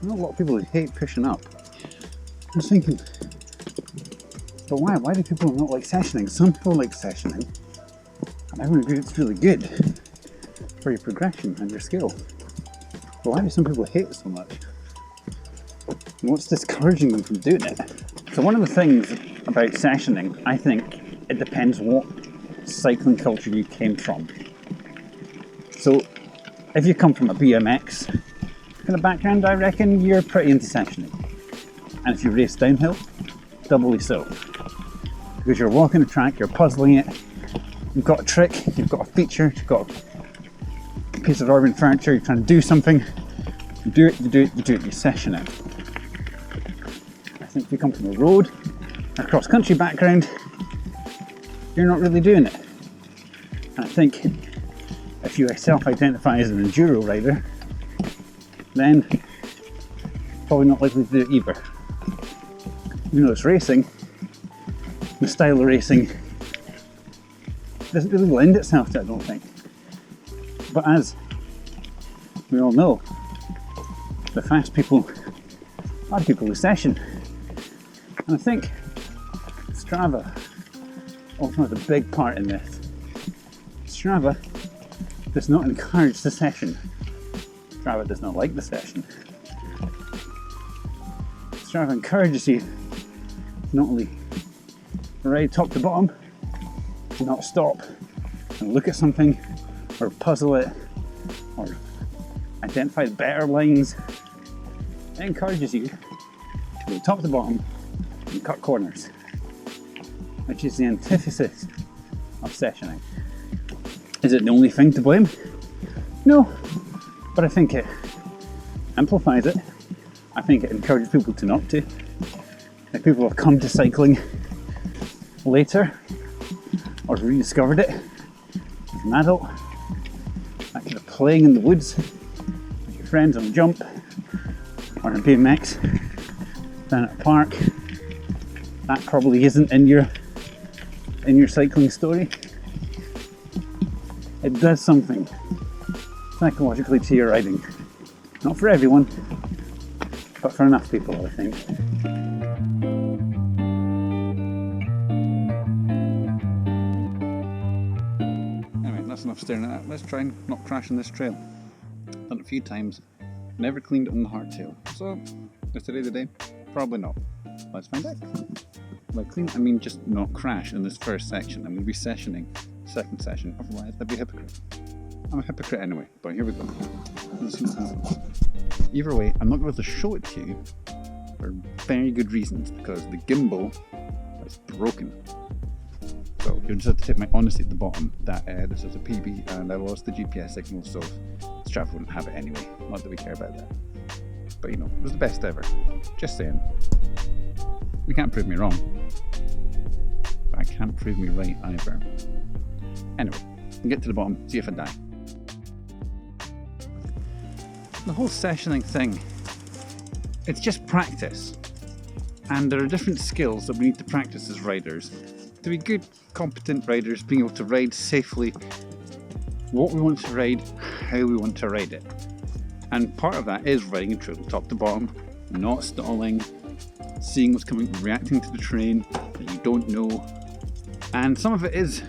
I know a lot of people who hate pushing up. I was thinking, but why? Why do people not like sessioning? Some people like sessioning, and everyone agrees it's really good for your progression and your skill. But why do some people hate it so much? And what's discouraging them from doing it? So one of the things about sessioning, I think it depends what cycling culture you came from. So if you come from a BMX kind of background, I reckon you're pretty into sessioning. And if you race downhill, doubly so. Because you're walking the track, you're puzzling it, you've got a trick, you've got a feature, you've got a piece of urban furniture, you're trying to do something, you do it, you session it. I think if you come from a road, a cross-country background, you're not really doing it. And I think if you self-identify as an enduro rider, then probably not likely to do it either. Even though it's racing, the style of racing doesn't really lend itself to it, I don't think. But as we all know, the fast people are people who session. And I think Strava also has a big part in this. Strava does not encourage the session. Strava does not like the session. Strava encourages you to not only ride top to bottom, to not stop and look at something or puzzle it or identify the better lines. It encourages you to go top to bottom and cut corners, which is the antithesis of sessioning. Is it the only thing to blame? No, but I think it amplifies it. I think it encourages people to not to. If people have come to cycling later or rediscovered it as an adult, that kind of playing in the woods with your friends on a jump or on a BMX down at a park, that probably isn't in your cycling story. It does something psychologically to your riding. Not for everyone, but for enough people, I think. Anyway, that's enough staring at that. Let's try and not crash on this trail. Done it a few times, never cleaned it on the hardtail. So, is today the day? Probably not. Let's find out. By clean, I mean just not crash in this first section. I'm going to be sessioning second session, otherwise I'd be a hypocrite. I'm a hypocrite anyway, but here we go. Let's see what happens. Either way, I'm not going to show it to you for very good reasons, because the gimbal is broken. So you'll just have to take my honesty at the bottom that this is a PB and I lost the GPS signal, so Strava wouldn't have it anyway. Not that we care about that. But you know, it was the best ever. Just saying. You can't prove me wrong. But I can't prove me right either. Anyway, I'll get to the bottom, see if I die. The whole sessioning thing, it's just practice. And there are different skills that we need to practice as riders. To be good, competent riders, being able to ride safely, what we want to ride, how we want to ride it. And part of that is riding a trail top to bottom, not stalling, seeing what's coming, reacting to the terrain that you don't know. And some of it is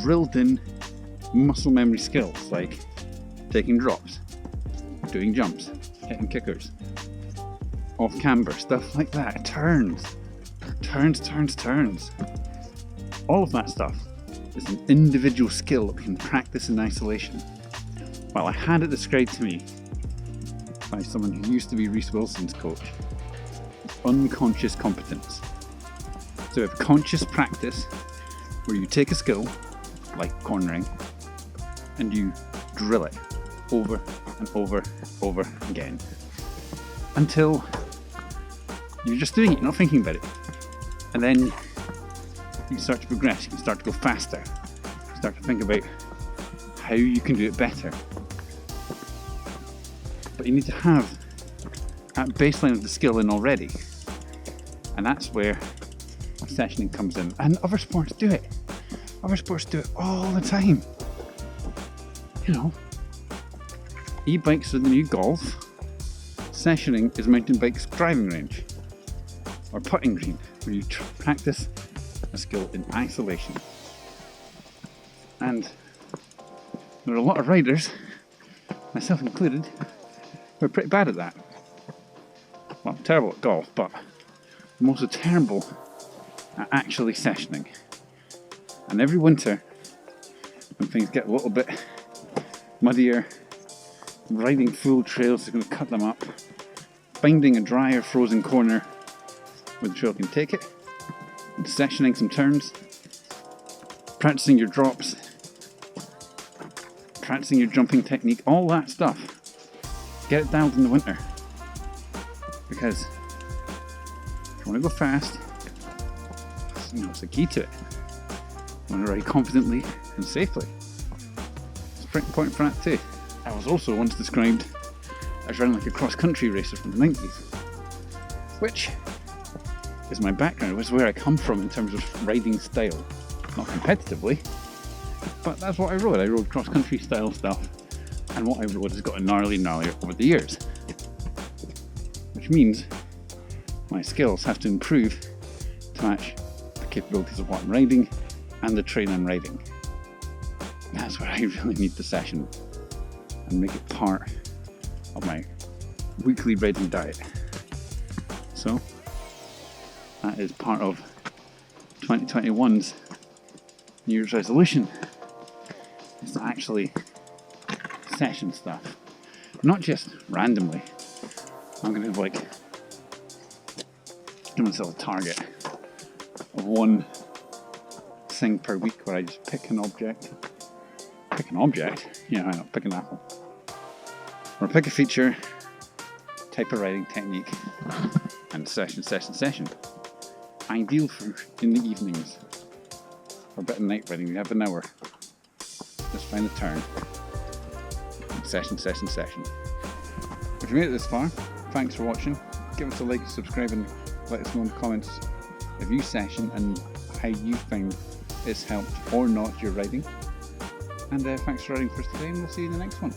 drilled in muscle memory skills, like taking drops, doing jumps, hitting kickers, off camber, stuff like that, turns. All of that stuff is an individual skill that we can practice in isolation. Well, I had it described to me by someone who used to be Reese Wilson's coach. It's unconscious competence. So we have conscious practice, where you take a skill, like cornering, and you drill it over and over again until you're just doing it, you're not thinking about it. And then you start to progress, you can start to go faster, you start to think about how you can do it better. But you need to have that baseline of the skill in already, and that's where sessioning comes in. And other sports do it. Other sports do it all the time. You know, e-bikes are the new golf, Sessioning is mountain bike's driving range, or putting green, where you practice a skill in isolation. And there are a lot of riders, myself included, who are pretty bad at that. Well, I'm terrible at golf, but I'm also terrible at actually sessioning. And every winter, when things get a little bit muddier, riding full trails is going to cut them up, finding a dry or frozen corner where the trail can take it, and sessioning some turns, practicing your drops, practicing your jumping technique, all that stuff. Get it dialed in the winter. Because if you want to go fast, it's the key to it. You want to ride confidently and safely. It's pretty important for that too. I was also once described as running like a cross-country racer from the 90s, which is my background, which is where I come from in terms of riding style. Not competitively, but that's what I rode. I rode cross-country style stuff, and what I rode has gotten gnarlier over the years. Which means my skills have to improve to match the capabilities of what I'm riding and the terrain I'm riding. That's where I really need the session and make it part of my weekly riding diet. So that is part of 2021's New Year's resolution, is to actually session stuff, not just randomly. I'm going to give myself a target of one thing per week where I just pick an object. Pick an object? Yeah, I know, pick an apple. Or pick a feature, type of riding technique, and session. Ideal for in the evenings. For a bit of night riding, you have an hour. Just find a turn. Session. If you made it this far, thanks for watching. Give us a like, subscribe, and let us know in the comments if you session and how you find it's helped or not your riding. And thanks for riding for us today, and we'll see you in the next one.